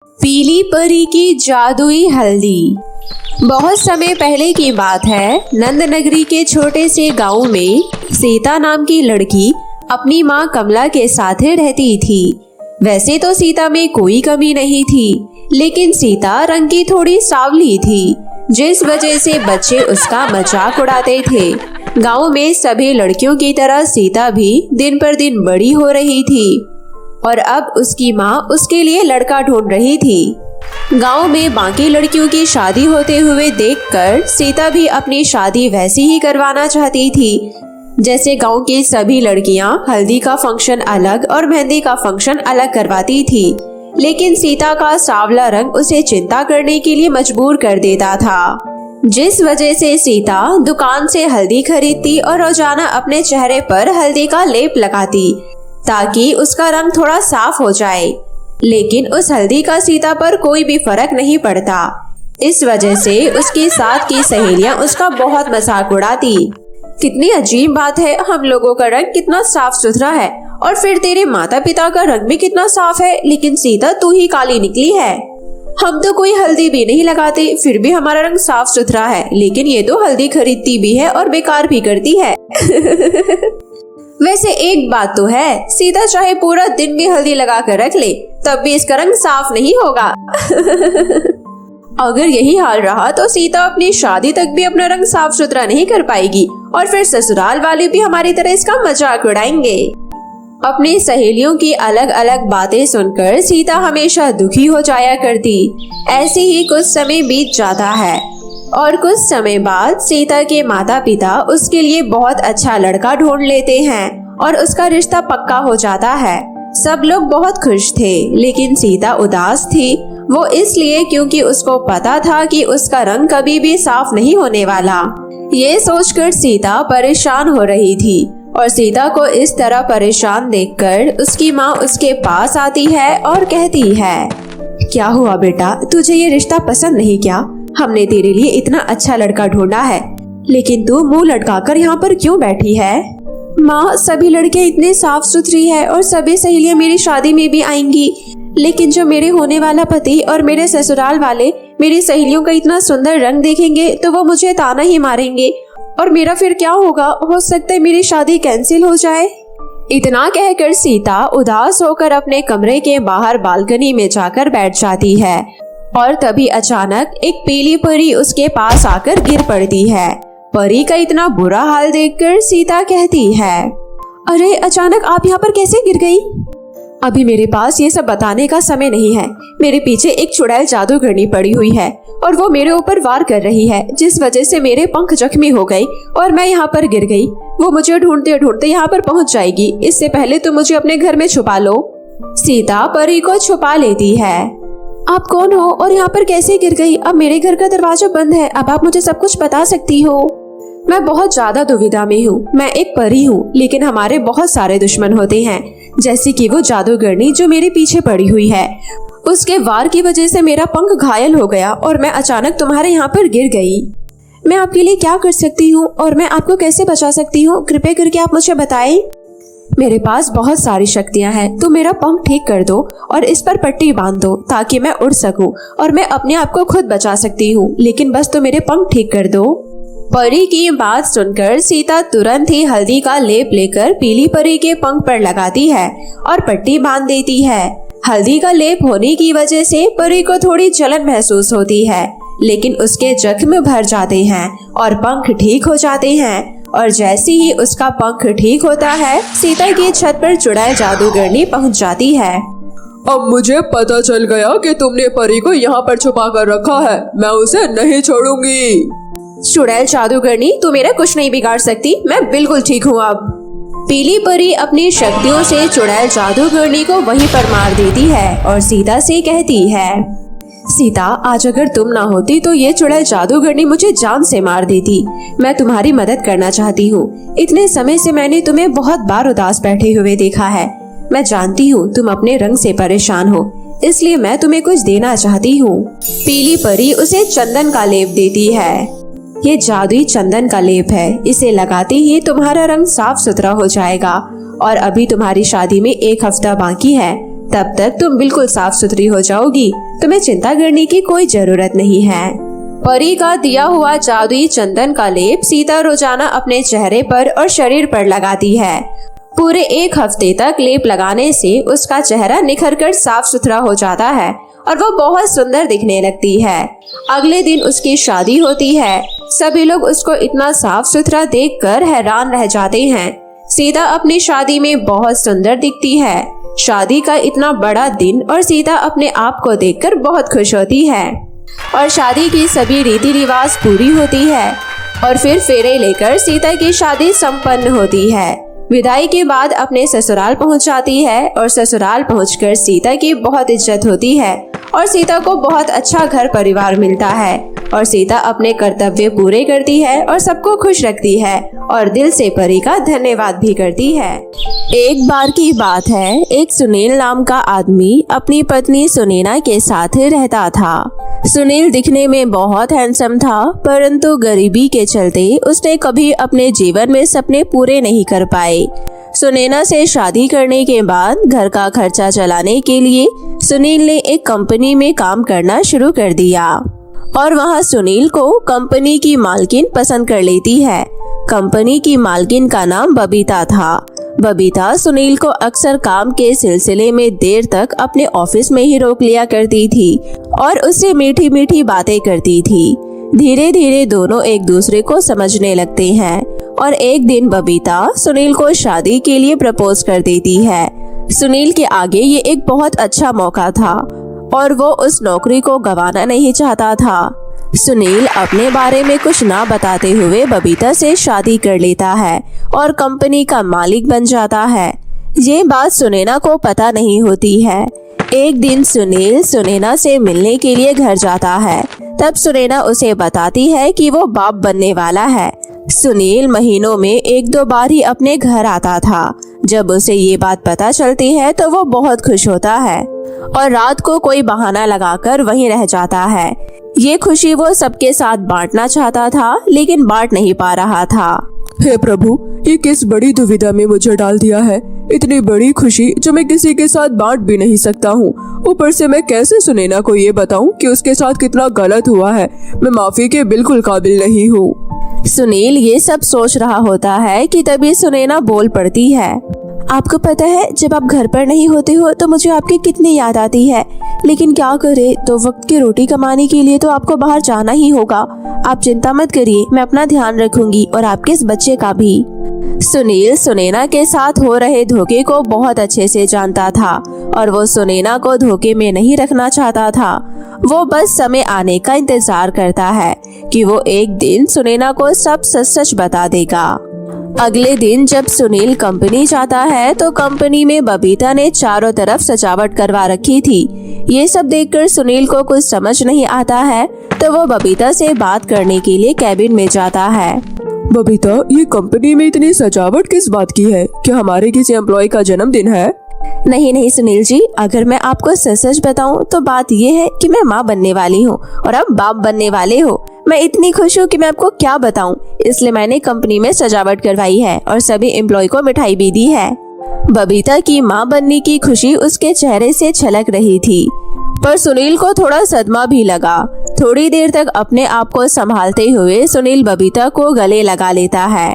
पीली परी की जादुई हल्दी। बहुत समय पहले की बात है। नंद नगरी के छोटे से गांव में सीता नाम की लड़की अपनी माँ कमला के साथ रहती थी। वैसे तो सीता में कोई कमी नहीं थी, लेकिन सीता रंग की थोड़ी सांवली थी, जिस वजह से बच्चे उसका मजाक उड़ाते थे। गांव में सभी लड़कियों की तरह सीता भी दिन पर दिन बड़ी हो रही थी और अब उसकी माँ उसके लिए लड़का ढूंढ रही थी। गांव में बाकी लड़कियों की शादी होते हुए देखकर सीता भी अपनी शादी वैसी ही करवाना चाहती थी, जैसे गांव की सभी लड़कियां हल्दी का फंक्शन अलग और मेहंदी का फंक्शन अलग करवाती थी। लेकिन सीता का सांवला रंग उसे चिंता करने के लिए मजबूर कर देता था, जिस वजह से सीता दुकान से हल्दी खरीदती और रोजाना अपने चेहरे पर हल्दी का लेप लगाती ताकि उसका रंग थोड़ा साफ हो जाए। लेकिन उस हल्दी का सीता पर कोई भी फर्क नहीं पड़ता। इस वजह से उसके साथ की सहेलियां उसका बहुत मजाक उड़ाती। कितनी अजीब बात है, हम लोगों का रंग कितना साफ सुथरा है और फिर तेरे माता पिता का रंग भी कितना साफ है, लेकिन सीता तू ही काली निकली है। हम तो कोई हल्दी भी नहीं लगाते, फिर भी हमारा रंग साफ सुथरा है, लेकिन ये तो हल्दी खरीदती भी है और बेकार भी करती है। वैसे एक बात तो है, सीता चाहे पूरा दिन भी हल्दी लगा कर रख ले, तब भी इसका रंग साफ नहीं होगा। अगर यही हाल रहा तो सीता अपनी शादी तक भी अपना रंग साफ सुथरा नहीं कर पाएगी और फिर ससुराल वाले भी हमारी तरह इसका मजाक उड़ाएंगे। अपनी सहेलियों की अलग अलग बातें सुनकर सीता हमेशा दुखी हो जाया करती। ऐसे ही कुछ समय बीत जाता है और कुछ समय बाद सीता के माता पिता उसके लिए बहुत अच्छा लड़का ढूंढ लेते हैं और उसका रिश्ता पक्का हो जाता है। सब लोग बहुत खुश थे, लेकिन सीता उदास थी। वो इसलिए क्योंकि उसको पता था कि उसका रंग कभी भी साफ नहीं होने वाला। ये सोचकर सीता परेशान हो रही थी और सीता को इस तरह परेशान देखकर उसकी माँ उसके पास आती है और कहती है, क्या हुआ बेटा, तुझे ये रिश्ता पसंद नहीं क्या? हमने तेरे लिए इतना अच्छा लड़का ढूंढा है, लेकिन तू मुंह लटकाकर यहाँ पर क्यों बैठी है? माँ, सभी लड़कियाँ इतनी साफ सुथरी है और सभी सहेलियाँ मेरी शादी में भी आएंगी, लेकिन जो मेरे होने वाला पति और मेरे ससुराल वाले मेरी सहेलियों का इतना सुंदर रंग देखेंगे तो वो मुझे ताना ही मारेंगे और मेरा फिर क्या होगा? हो सकता है मेरी शादी कैंसिल हो जाए। इतना कहकर सीता उदास होकर अपने कमरे के बाहर बालकनी में जाकर बैठ जाती है और तभी अचानक एक पीली परी उसके पास आकर गिर पड़ती है। परी का इतना बुरा हाल देखकर सीता कहती है, अरे अचानक आप यहाँ पर कैसे गिर गई? अभी मेरे पास ये सब बताने का समय नहीं है। मेरे पीछे एक चुड़ैल जादूगरनी पड़ी हुई है और वो मेरे ऊपर वार कर रही है, जिस वजह से मेरे पंख जख्मी हो गए और मैं यहाँ पर गिर गई। वो मुझे ढूंढते ढूंढते यहाँ पर पहुँच जाएगी। इससे पहले तुम मुझे अपने घर में छुपा लो। सीता परी को छुपा लेती है। आप कौन हो और यहाँ पर कैसे गिर गई? अब मेरे घर का दरवाजा बंद है, अब आप मुझे सब कुछ बता सकती हो। मैं बहुत ज्यादा दुविधा में हूँ। मैं एक परी हूँ, लेकिन हमारे बहुत सारे दुश्मन होते हैं, जैसे कि वो जादूगरनी जो मेरे पीछे पड़ी हुई है। उसके वार की वजह से मेरा पंख घायल हो गया और मैं अचानक तुम्हारे यहाँ पर गिर गई। मैं आपके लिए क्या कर सकती हूँ और मैं आपको कैसे बचा सकती हूँ? कृपया करके आप मुझे बताएं। मेरे पास बहुत सारी शक्तियाँ हैं। तुम मेरा पंख ठीक कर दो और इस पर पट्टी बांध दो ताकि मैं उड़ सकूं और मैं अपने आप को खुद बचा सकती हूँ, लेकिन बस तुम मेरे पंख ठीक कर दो। परी की बात सुनकर सीता तुरंत ही हल्दी का लेप लेकर पीली परी के पंख पर लगाती है और पट्टी बांध देती है। हल्दी का लेप होने की वजह से परी को थोड़ी जलन महसूस होती है, लेकिन उसके जख्म भर जाते हैं और पंख ठीक हो जाते हैं। और जैसे ही उसका पंख ठीक होता है, सीता की छत पर चुड़ैल जादूगरनी पहुंच जाती है। अब मुझे पता चल गया कि तुमने परी को यहाँ पर छुपा कर रखा है। मैं उसे नहीं छोड़ूंगी। चुड़ैल जादूगरनी, तू मेरा कुछ नहीं बिगाड़ सकती। मैं बिल्कुल ठीक हूँ अब। पीली परी अपनी शक्तियों से चुड़ैल जादूगरनी को वहीं पर मार देती है और सीता से कहती है, सीता, आज अगर तुम ना होती तो ये चुड़ैल जादूगरनी मुझे जान से मार देती। मैं तुम्हारी मदद करना चाहती हूँ। इतने समय से मैंने तुम्हें बहुत बार उदास बैठे हुए देखा है। मैं जानती हूँ तुम अपने रंग से परेशान हो, इसलिए मैं तुम्हें कुछ देना चाहती हूँ। पीली परी उसे चंदन का लेप देती है। ये जादुई चंदन का लेप है, इसे लगाते ही तुम्हारा रंग साफ सुथरा हो जाएगा और अभी तुम्हारी शादी में 1 हफ्ता बाकी है। तब तक तुम बिल्कुल साफ सुथरी हो जाओगी, तुम्हें चिंता करने की कोई जरूरत नहीं है। परी का दिया हुआ जादुई चंदन का लेप सीता रोजाना अपने चेहरे पर और शरीर पर लगाती है। पूरे 1 हफ्ते तक लेप लगाने से उसका चेहरा निखरकर साफ सुथरा हो जाता है और वो बहुत सुंदर दिखने लगती है। अगले दिन उसकी शादी होती है। सभी लोग उसको इतना साफ सुथरा देखकर हैरान रह जाते हैं। सीता अपनी शादी में बहुत सुंदर दिखती है। शादी का इतना बड़ा दिन और सीता अपने आप को देखकर बहुत खुश होती है और शादी की सभी रीति रिवाज पूरी होती है और फिर फेरे लेकर सीता की शादी संपन्न होती है। विदाई के बाद अपने ससुराल पहुंच जाती है और ससुराल पहुंचकर सीता की बहुत इज्जत होती है और सीता को बहुत अच्छा घर परिवार मिलता है और सीता अपने कर्तव्य पूरे करती है और सबको खुश रखती है और दिल से परी का धन्यवाद भी करती है। एक बार की बात है, एक सुनील नाम का आदमी अपनी पत्नी सुनैना के साथ रहता था। सुनील दिखने में बहुत हैंडसम था, परंतु गरीबी के चलते उसने कभी अपने जीवन में सपने पूरे नहीं कर पाए। सुनैना से शादी करने के बाद घर का खर्चा चलाने के लिए सुनील ने एक कंपनी में काम करना शुरू कर दिया और वहाँ सुनील को कंपनी की मालकिन पसंद कर लेती है। कंपनी की मालकिन का नाम बबीता था। बबीता सुनील को अक्सर काम के सिलसिले में देर तक अपने ऑफिस में ही रोक लिया करती थी और उससे मीठी मीठी बातें करती थी। धीरे धीरे दोनों एक दूसरे को समझने लगते हैं और एक दिन बबीता सुनील को शादी के लिए प्रपोज कर देती है। सुनील के आगे ये एक बहुत अच्छा मौका था और वो उस नौकरी को गंवाना नहीं चाहता था। सुनील अपने बारे में कुछ ना बताते हुए बबीता से शादी कर लेता है और कंपनी का मालिक बन जाता है। ये बात सुनैना को पता नहीं होती है। एक दिन सुनील सुनैना से मिलने के लिए घर जाता है। तब सुनैना उसे बताती है कि वो बाप बनने वाला है। सुनील महीनों में 1-2 बार ही अपने घर आता था। जब उसे ये बात पता चलती है तो वो बहुत खुश होता है और रात को कोई बहाना लगाकर वहीं रह जाता है। ये खुशी वो सबके साथ बांटना चाहता था, लेकिन बांट नहीं पा रहा था। हे प्रभु, ये किस बड़ी दुविधा में मुझे डाल दिया है। इतनी बड़ी खुशी जो मैं किसी के साथ बांट भी नहीं सकता हूँ। ऊपर से मैं कैसे सुनैना को ये बताऊँ कि उसके साथ कितना गलत हुआ है। मैं माफी के बिल्कुल काबिल नहीं हूँ। सुनील ये सब सोच रहा होता है कि तभी सुनैना बोल पड़ती है। आपको पता है, जब आप घर पर नहीं होते हो तो मुझे आपकी कितनी याद आती है, लेकिन क्या करे, 2 वक्त की रोटी कमाने के लिए तो आपको बाहर जाना ही होगा। आप चिंता मत करिए, मैं अपना ध्यान रखूंगी और आपके इस बच्चे का भी। सुनील सुनैना के साथ हो रहे धोखे को बहुत अच्छे से जानता था और वो सुनैना को धोखे में नहीं रखना चाहता था। वो बस समय आने का इंतजार करता है कि वो एक दिन सुनैना को सब सच बता देगा। अगले दिन जब सुनील कंपनी जाता है तो कंपनी में बबीता ने चारों तरफ सजावट करवा रखी थी। ये सब देखकर सुनील को कुछ समझ नहीं आता है तो वो बबीता से बात करने के लिए कैबिन में जाता है। बबीता, ये कंपनी में इतनी सजावट किस बात की है? क्या हमारे किसी एम्प्लॉय का जन्मदिन है? नहीं सुनील जी, अगर मैं आपको सच बताऊं तो बात ये है कि मैं माँ बनने वाली हूँ और अब बाप बनने वाले हो। मैं इतनी खुश हूँ कि मैं आपको क्या बताऊं, इसलिए मैंने कंपनी में सजावट करवाई है और सभी एम्प्लॉय को मिठाई भी दी है। बबीता की माँ बनने की खुशी उसके चेहरे से छलक रही थी, पर सुनील को थोड़ा सदमा भी लगा। थोड़ी देर तक अपने आप को संभालते हुए सुनील बबीता को गले लगा लेता है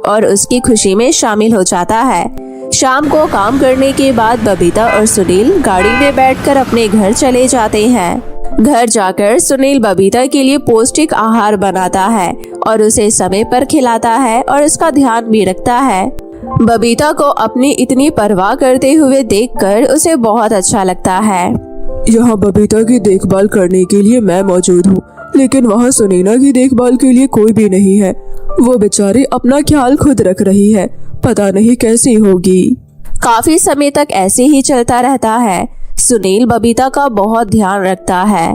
और उसकी खुशी में शामिल हो जाता है। शाम को काम करने के बाद बबीता और सुनील गाड़ी में बैठकर अपने घर चले जाते हैं। घर जाकर सुनील बबीता के लिए पौष्टिक आहार बनाता है और उसे समय पर खिलाता है और उसका ध्यान भी रखता है। बबीता को अपनी इतनी परवाह करते हुए देखकर उसे बहुत अच्छा लगता है। यहाँ बबीता की देखभाल करने के लिए मैं मौजूद हूँ, लेकिन वहाँ सुनैना की देखभाल के लिए कोई भी नहीं है। वो बेचारी अपना ख्याल खुद रख रही है, पता नहीं कैसी होगी। काफी समय तक ऐसे ही चलता रहता है। सुनील बबीता का बहुत ध्यान रखता है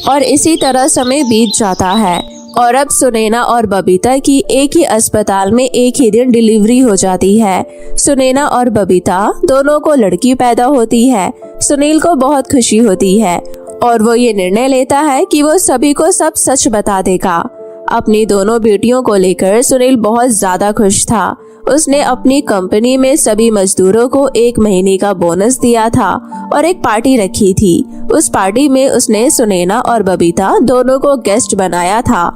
और इसी तरह समय बीत जाता है और अब सुनैना और बबीता की एक ही अस्पताल में एक ही दिन डिलीवरी हो जाती है। सुनैना और बबीता दोनों को लड़की पैदा होती है। सुनील को बहुत खुशी होती है और वो ये निर्णय लेता है कि वो सभी को सब सच बता देगा। अपनी दोनों बेटियों को लेकर सुनील बहुत ज्यादा खुश था उसने अपनी कंपनी में सभी मजदूरों को 1 महीने का बोनस दिया था और एक पार्टी रखी थी। उस पार्टी में उसने सुनैना और बबीता दोनों को गेस्ट बनाया था।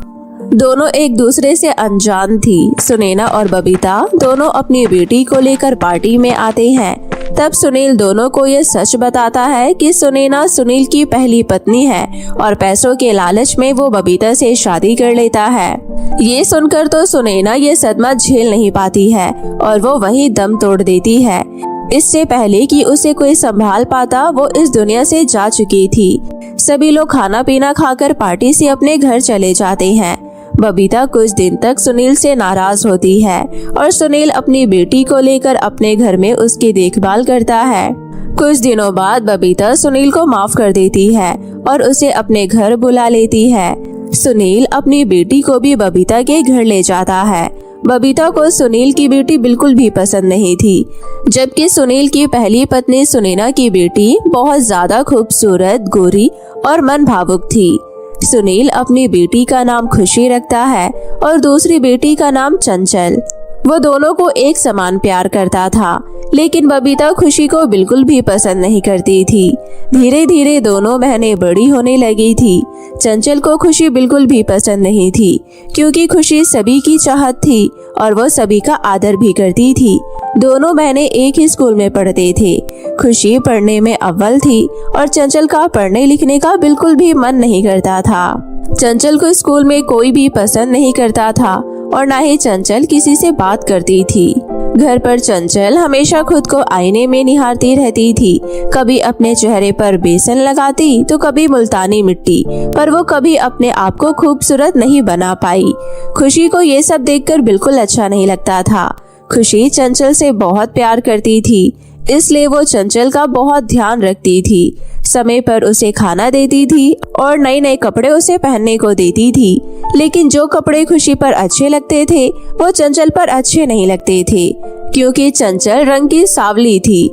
दोनों एक दूसरे से अनजान थी। सुनैना और बबीता दोनों अपनी बेटी को लेकर पार्टी में आते हैं। तब सुनील दोनों को ये सच बताता है कि सुनैना सुनील की पहली पत्नी है और पैसों के लालच में वो बबीता से शादी कर लेता है। ये सुनकर तो सुनैना ये सदमा झेल नहीं पाती है और वो वहीं दम तोड़ देती है। इससे पहले कि उसे कोई संभाल पाता वो इस दुनिया से जा चुकी थी। सभी लोग खाना पीना खाकर पार्टी से अपने घर चले जाते हैं। बबीता कुछ दिन तक सुनील से नाराज होती है और सुनील अपनी बेटी को लेकर अपने घर में उसकी देखभाल करता है। कुछ दिनों बाद बबीता सुनील को माफ कर देती है और उसे अपने घर बुला लेती है। सुनील अपनी बेटी को भी बबीता के घर ले जाता है। बबीता को सुनील की बेटी बिल्कुल भी पसंद नहीं थी, जबकि सुनील की पहली पत्नी सुनैना की बेटी बहुत ज्यादा खूबसूरत, गोरी और मन भावुक थी। सुनील अपनी बेटी का नाम खुशी रखता है और दूसरी बेटी का नाम चंचल। वो दोनों को एक समान प्यार करता था, लेकिन बबीता खुशी को बिल्कुल भी पसंद नहीं करती थी। धीरे धीरे दोनों बहनें बड़ी होने लगी थी। चंचल को खुशी बिल्कुल भी पसंद नहीं थी, क्योंकि खुशी सभी की चाहत थी और वो सभी का आदर भी करती थी। दोनों बहनें एक ही स्कूल में पढ़ते थे। खुशी पढ़ने में अव्वल थी और चंचल का पढ़ने लिखने का बिल्कुल भी मन नहीं करता था। चंचल को स्कूल में कोई भी पसंद नहीं करता था और ना ही चंचल किसी से बात करती थी। घर पर चंचल हमेशा खुद को आईने में निहारती रहती थी। कभी अपने चेहरे पर बेसन लगाती तो कभी मुल्तानी मिट्टी, पर वो कभी अपने आप को खूबसूरत नहीं बना पाई। खुशी को ये सब देखकर बिल्कुल अच्छा नहीं लगता था। खुशी चंचल से बहुत प्यार करती थी, इसलिए वो चंचल का बहुत ध्यान रखती थी। समय पर उसे खाना देती थी और नए नए कपड़े उसे पहनने को देती थी। लेकिन जो कपड़े खुशी पर अच्छे लगते थे वो चंचल पर अच्छे नहीं लगते थे, क्योंकि चंचल रंग की सांवली थी।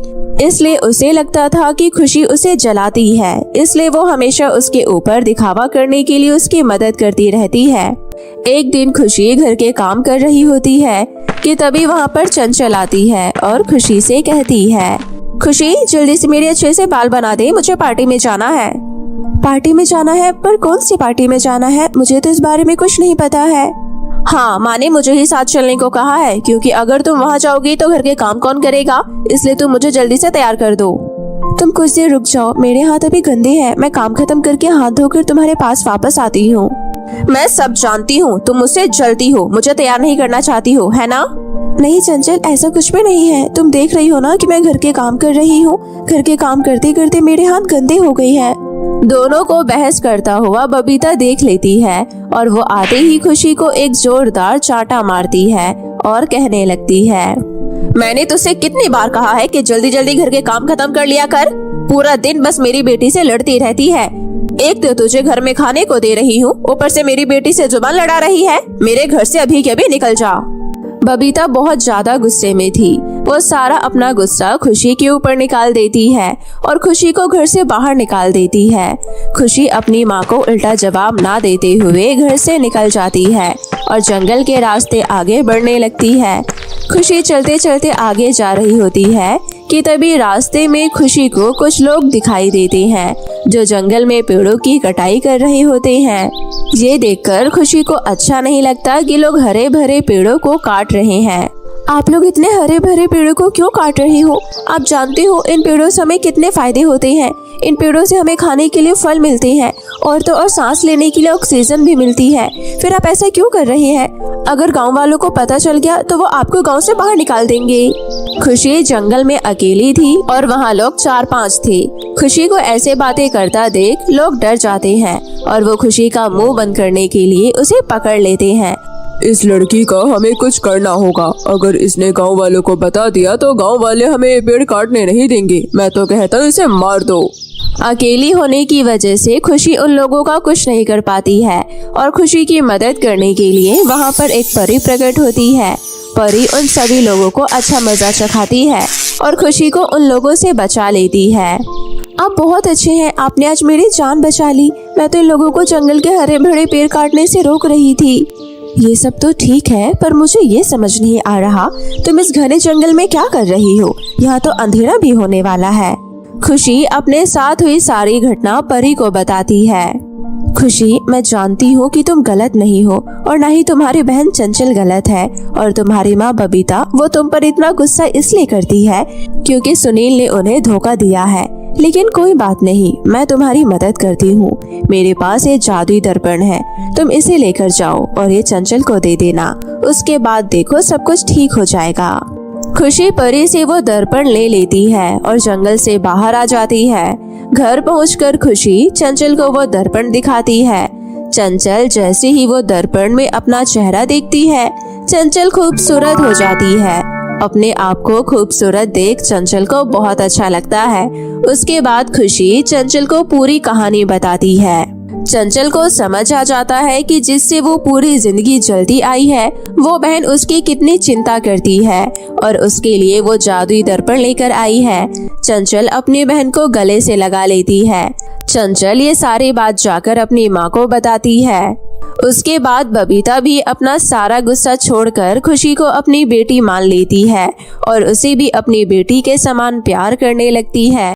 इसलिए उसे लगता था कि खुशी उसे जलाती है, इसलिए वो हमेशा उसके ऊपर दिखावा करने के लिए उसकी मदद करती रहती है। एक दिन खुशी घर के काम कर रही होती है कि तभी वहाँ पर चंचल आती है और खुशी से कहती है, खुशी जल्दी से मेरे अच्छे से बाल बना दे, मुझे पार्टी में जाना है। पार्टी में जाना है? पर कौन सी पार्टी में जाना है? मुझे तो इस बारे में कुछ नहीं पता है। हाँ, माँ ने मुझे ही साथ चलने को कहा है, क्योंकि अगर तुम वहाँ जाओगी तो घर के काम कौन करेगा, इसलिए तुम मुझे जल्दी से तैयार कर दो। तुम कुछ देर रुक जाओ, मेरे हाथ अभी गंदे हैं। मैं काम खत्म करके हाथ धोकर तुम्हारे पास वापस आती हूँ। मैं सब जानती हूँ, तुम मुझसे जलती हो, मुझे तैयार नहीं करना चाहती हो, है ना? नहीं चंचल, ऐसा कुछ भी नहीं है। तुम देख रही हो ना कि मैं घर के काम कर रही हूँ। घर के काम करते करते मेरे हाथ गंदे हो गए हैं। दोनों को बहस करता हुआ बबीता देख लेती है और वो आते ही खुशी को एक जोरदार चांटा मारती है और कहने लगती है, मैंने तुझसे कितनी बार कहा है कि जल्दी जल्दी घर के काम खत्म कर लिया कर। पूरा दिन बस मेरी बेटी से लड़ती रहती है। एक तो तुझे घर में खाने को दे रही हूँ, ऊपर से मेरी बेटी से जुबान लड़ा रही है। मेरे घर से अभी के अभी निकल जा। बबीता बहुत ज्यादा गुस्से में थी। वो सारा अपना गुस्सा खुशी के ऊपर निकाल देती है और खुशी को घर से बाहर निकाल देती है। खुशी अपनी माँ को उल्टा जवाब ना देते हुए घर से निकल जाती है और जंगल के रास्ते आगे बढ़ने लगती है। खुशी चलते चलते आगे जा रही होती है कि तभी रास्ते में खुशी को कुछ लोग दिखाई देते हैं जो जंगल में पेड़ों की कटाई कर रहे होते हैं। ये देखकर खुशी को अच्छा नहीं लगता कि लोग हरे भरे पेड़ों को काट रहे हैं। आप लोग इतने हरे भरे पेड़ों को क्यों काट रहे हो? आप जानते हो इन पेड़ों से हमें कितने फायदे होते हैं। इन पेड़ों से हमें खाने के लिए फल मिलते हैं और तो और सांस लेने के लिए ऑक्सीजन भी मिलती है। फिर आप ऐसा क्यों कर रहे हैं? अगर गांव वालों को पता चल गया तो वो आपको गांव से बाहर निकाल देंगे। खुशी जंगल में अकेली थी और वहाँ लोग 4-5 थे। खुशी को ऐसे बातें करता देख लोग डर जाते हैं और वो खुशी का मुंह बंद करने के लिए उसे पकड़ लेते हैं। इस लड़की का हमें कुछ करना होगा। अगर इसने गांव वालों को बता दिया तो गांव वाले हमें पेड़ काटने नहीं देंगे। मैं तो कहता हूँ इसे मार दो। अकेली होने की वजह से खुशी उन लोगों का कुछ नहीं कर पाती है और खुशी की मदद करने के लिए वहाँ पर एक परी प्रकट होती है। परी उन सभी लोगों को अच्छा मजा चखाती है और खुशी को उन लोगों से बचा लेती है। आप बहुत अच्छे हैं, आपने आज मेरी जान बचा ली। मैं तो इन लोगों को जंगल के हरे भरे पेड़ काटने से रोक रही थी। ये सब तो ठीक है, पर मुझे ये समझ नहीं आ रहा तुम इस घने जंगल में क्या कर रही हो। यहाँ तो अंधेरा भी होने वाला है। खुशी अपने साथ हुई सारी घटना परी को बताती है। खुशी, मैं जानती हूँ कि तुम गलत नहीं हो और न ही तुम्हारी बहन चंचल गलत है, और तुम्हारी माँ बबीता वो तुम पर इतना गुस्सा इसलिए करती है क्योंकि सुनील ने उन्हें धोखा दिया है। लेकिन कोई बात नहीं, मैं तुम्हारी मदद करती हूँ। मेरे पास ये जादुई दर्पण है, तुम इसे लेकर जाओ और ये चंचल को दे देना। उसके बाद देखो सब कुछ ठीक हो जाएगा। खुशी परी से वो दर्पण ले लेती है और जंगल से बाहर आ जाती है। घर पहुंचकर खुशी चंचल को वो दर्पण दिखाती है। चंचल जैसे ही वो दर्पण में अपना चेहरा देखती है, चंचल खूबसूरत हो जाती है। अपने आप को खूबसूरत देख चंचल को बहुत अच्छा लगता है। उसके बाद खुशी चंचल को पूरी कहानी बताती है। चंचल को समझ आ जाता है कि जिससे वो पूरी जिंदगी जलती आई है, वो बहन उसकी कितनी चिंता करती है और उसके लिए वो जादुई दर्पण लेकर आई है। चंचल अपनी बहन को गले से लगा लेती है। चंचल ये सारी बात जाकर अपनी माँ को बताती है। उसके बाद बबीता भी अपना सारा गुस्सा छोड़कर खुशी को अपनी बेटी मान लेती है और उसे भी अपनी बेटी के समान प्यार करने लगती है।